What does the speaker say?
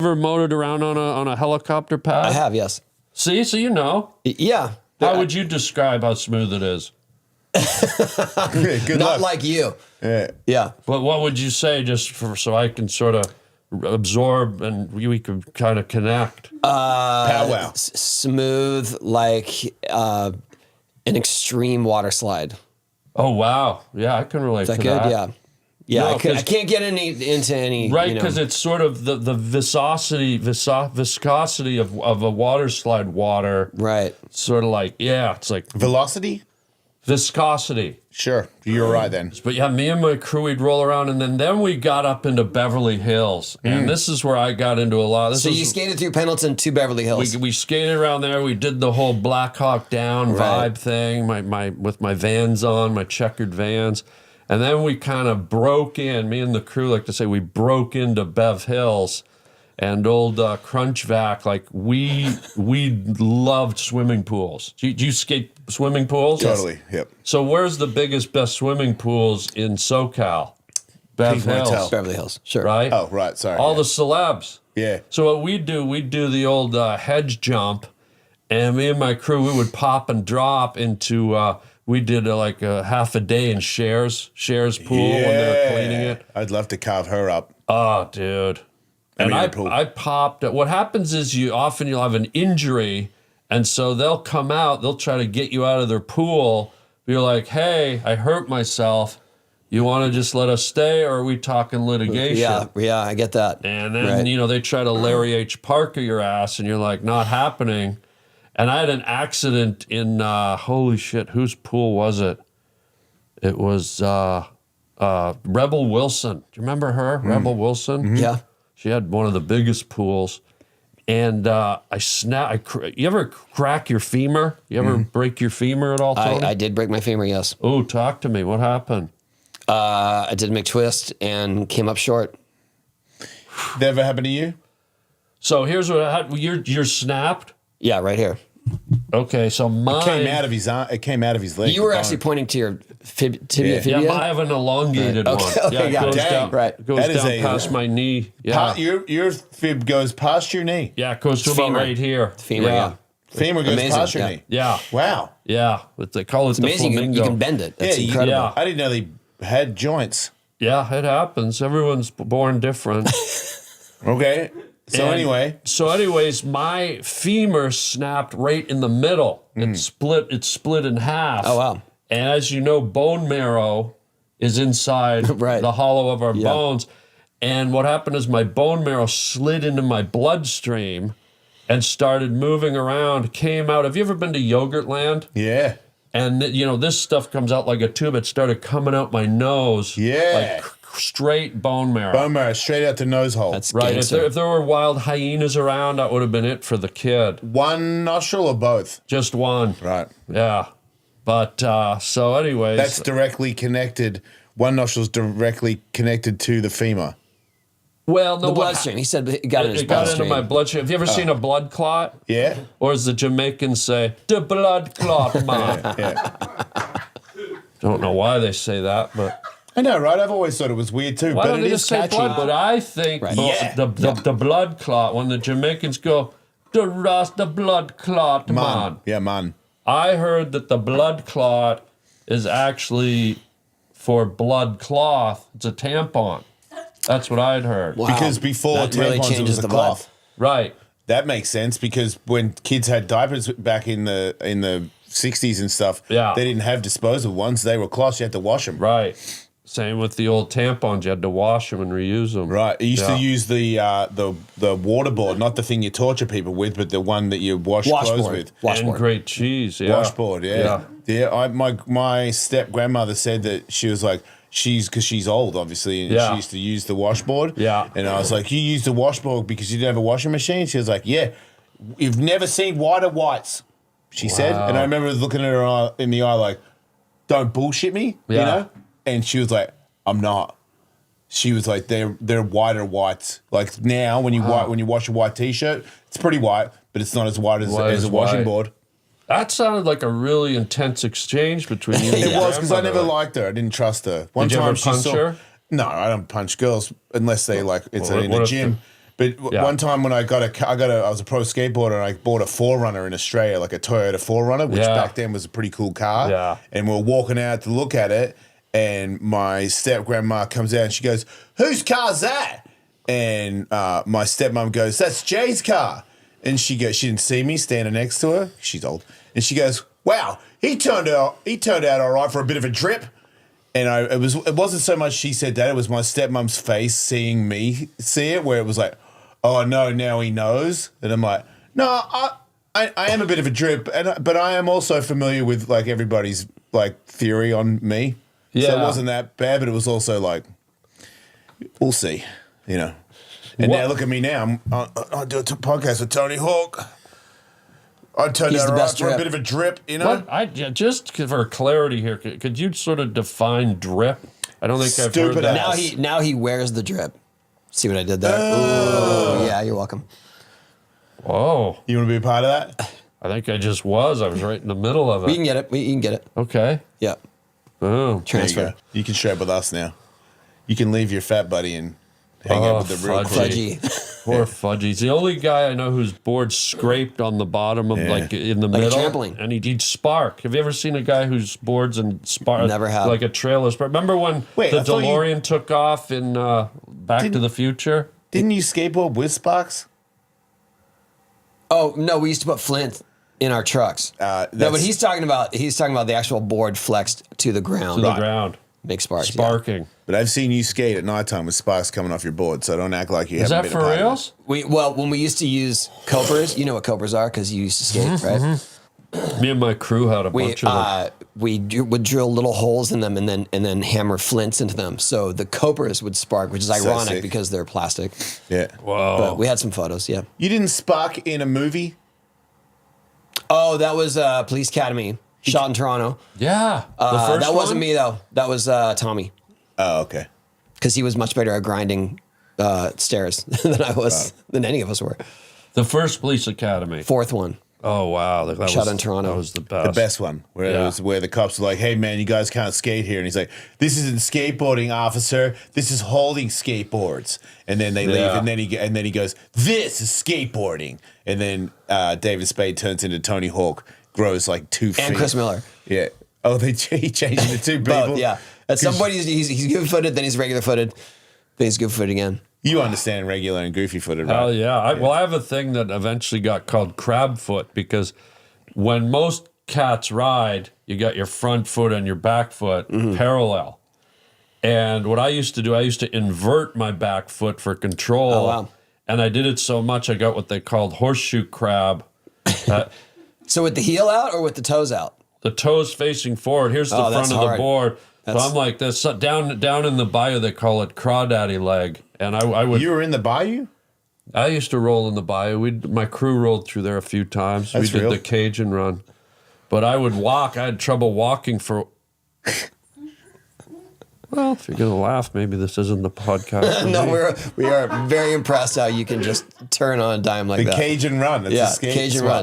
Ever motored around on a helicopter pad? I have, yes. See, so you know. Yeah. How would you describe how smooth it is? Good Not luck. like you. Yeah. Yeah. But what would you say, just so I can sort of absorb and we could kind of connect? Powwow. Smooth, like an extreme water slide. Oh wow, yeah, I can relate Is that to good? that. Yeah. Yeah, No, I can't get into any. Right, you know. because it's sort of the viscosity of a water slide water. Right. Sort of like, yeah, it's like Velocity? viscosity. Sure. You're right then. But yeah, me and my crew, we'd roll around, and then we got up into Beverly Hills, and this is where I got into a lot. So you skated through Pendleton to Beverly Hills. We skated around there. We did the whole Black Hawk Down Right. vibe thing. With my Vans on, my checkered Vans, and then we kind of broke in. Me and the crew like to say we broke into Bev Hills, and old Crunchvac. Like we loved swimming pools. Do you skate swimming pools? Totally. Yep. So where's the biggest, best swimming pools in SoCal? Bev Peak Hills, Motel. Beverly Hills. Sure. right? Oh, right. Sorry. All the celebs. Yeah. So what we do the old hedge jump, and me and my crew, we would pop and drop into. We did like a half a day in Cher's pool when they were cleaning it. I'd love to carve her up. Oh, dude. And mean, the pool. I popped. What happens is you'll have an injury, and so they'll come out. They'll try to get you out of their pool. You're like, hey, I hurt myself. You want to just let us stay, or are we talking litigation? Yeah, I get that. And then, Right. they try to Larry H. Parker your ass, and you're like, not happening. And I had an accident in, holy shit, whose pool was it? It was Rebel Wilson. Do you remember her, Rebel Wilson? Yeah. She had one of the biggest pools. And you ever crack your femur? You ever break your femur at all, Tony? I did break my femur, yes. Oh, talk to me. What happened? I did a McTwist and came up short. That ever happened to you? So here's what happened. You're snapped? Yeah, right here. Okay, so mine... It came out of his arm. It came out of his leg. You were actually pointing to your tibia. Yeah. Fibia? Yeah, I have an elongated one. Okay, it yeah, goes dang, down, right. goes That is down a- past my knee. Yeah, Your fib goes past your knee. yeah, it goes to about Femur. right here. Femur, yeah. Femur goes Amazing, past your yeah. knee. Yeah, Wow. yeah. But they call it It's the amazing. flamingo. You can bend it. That's incredible. yeah. I didn't know they had joints. Yeah, it happens. Everyone's born different. Okay. So And anyway, so anyways, my femur snapped right in the middle. It split in half. Oh, wow. And as you know, bone marrow is inside Right. the hollow of our bones. And what happened is my bone marrow slid into my bloodstream and started moving around, came out. Have you ever been to Yogurtland? yeah. And this stuff comes out like a tube. It started coming out my nose. Yeah. Like straight bone marrow. Bone marrow straight out the nose hole. That's Right. gangster. If there were wild hyenas around, that would have been it for the kid. one nostril or both? Just one. Right. Yeah. But so anyways. That's directly connected. One nostril's directly connected to the femur. well, no, The what bloodstream. He said it got in his It got into bloodstream. my bloodstream. Have you ever seen a blood clot? Yeah. Or as the Jamaicans say, the blood clot, man. Yeah. Don't know why they say that, but I know, right? I've always thought it was weird too, why but don't it they is just say catchy. blood? But I think Yeah. the blood clot, when the Jamaicans go, the blood clot, man. Man. Yeah, man. I heard that the blood clot is actually for blood cloth. It's a tampon. That's what I'd heard. Wow. Because before That tampons, really it changes was a the cloth. Right. That makes sense because when kids had diapers back in the 60s and stuff, Yeah. they didn't have disposable ones. They were cloths. You had to wash them. Right. Same with the old tampons. You had to wash them and reuse them. Right. I used Yeah. to use the water board, not the thing you torture people with, but the one that you wash clothes Washboard. with. And Washboard. great cheese. Yeah. Washboard, yeah. My step grandmother said that she was like, because she's old, obviously, and Yeah. she used to use the washboard. Yeah. And I was like, you use the washboard because you didn't have a washing machine? She was like, yeah. You've never seen whiter whites, she said. And I remember looking at her in the eye like, don't bullshit me, you Yeah. know? And she was like, I'm not. She was like, they're whiter whites. Like now, when you wash a white T-shirt, it's pretty white, but it's not as white as White a as washing white. board. That sounded like a really intense exchange between you and It your was because I never grandmother. liked her. I didn't trust her. Did you ever punch her? No, I don't punch girls unless they like it's What in the if gym. But one time when I was a pro skateboarder and I bought a 4Runner in Australia, like a Toyota 4Runner, which back then was a pretty cool car. Yeah. And we're walking out to look at it, and my step grandma comes out and she goes, "Whose car's that?" And my stepmom goes, "That's Jay's car." And she didn't see me standing next to her. She's old. And she goes, "Wow, he turned out all right for a bit of a drip." And it wasn't so much she said that, it was my stepmom's face seeing me see it, where it was like, "Oh no, now he knows." And I'm like, "No, I am a bit of a drip, but I am also familiar with like everybody's like theory on me." Yeah. So it wasn't that bad, but it was also like, we'll see, you know. And now look at me now. I do a podcast with Tony Hawk. I turned He's out the all right best for a drip. bit of a drip, you know. Just for clarity here, could you sort of define drip? I don't think I've heard Stupid that. ass. Now he wears the drip. See what I did there? Ooh, yeah, you're welcome. Whoa. You want to be a part of that? I think I just was. I was right in the middle of We it. can get it. You can get it. Okay. Yeah. Oh. There you Transfer. go. You can strap with us now. You can leave your fat buddy and hang out with the real crew. Fudgy. Poor Fudgy. He's the only guy I know whose board scraped on the bottom of like in the Like a middle. trampoline. And he'd spark. Have you ever seen a guy whose boards and spark? Never have. Like a trailer spark. Remember when Wait, the I thought you- DeLorean took off in Back to the Future? Didn't you skateboard with sparks? Oh no, we used to put flint in our trucks. No, but that's- he's talking about the actual board flexed to the ground. To the ground. Big sparks. yeah. Sparking. But I've seen you skate at nighttime with sparks coming off your board, so don't act like you Is haven't that been a for part of reals? When we used to use copers, you know what copers are because you used to skate, right? Me and my crew had a We bunch of them. would drill little holes in them and then hammer flints into them, so the copers would spark, which is ironic sick. because they're plastic. it. Yeah. Whoa. But we had some photos. Yeah. You didn't spark in a movie? Oh, that was Police Academy, shot in Toronto. Yeah. The first That wasn't one? me though. That was Tommy, Oh, okay. because he was much better at grinding stairs than I was, than any of us were. The first Police Academy. Fourth one. Oh, wow. That Shot was, in Toronto. That was the The best. best one, where Yeah. it was where the cops were like, "Hey man, you guys can't skate here," and he's like, "This isn't skateboarding, officer. This is holding skateboards." And then they leave, Yeah. and then he goes, "This is skateboarding." And then David Spade turns into Tony Hawk, grows like 2 feet. And Chris Miller. Yeah. Oh, he changed into two people. Both, yeah. At some point, he's good-footed, then he's regular-footed, then he's good-footed again. You understand regular and goofy footed, right? Hell yeah. I have a thing that eventually got called crab foot because when most cats ride, you got your front foot and your back foot parallel. And what I used to do, I used to invert my back foot for control. Oh, wow. And I did it so much, I got what they called horseshoe crab. So with the heel out or with the toes out? The toes facing forward. Here's the Oh, front that's of hard. the board. That's- So I'm like this. So down in the bayou, they call it crawdaddy leg. And I would. You were in the bayou? I used to roll in the bayou. My crew rolled through there a few times. That's we did real. the Cajun run. But I would walk. I had trouble walking for. Well, if you're going to laugh, maybe this isn't the podcast. for No, me. we are very impressed how you can just turn on a dime like The that. Cajun run. It's Yeah, a skate Cajun spot.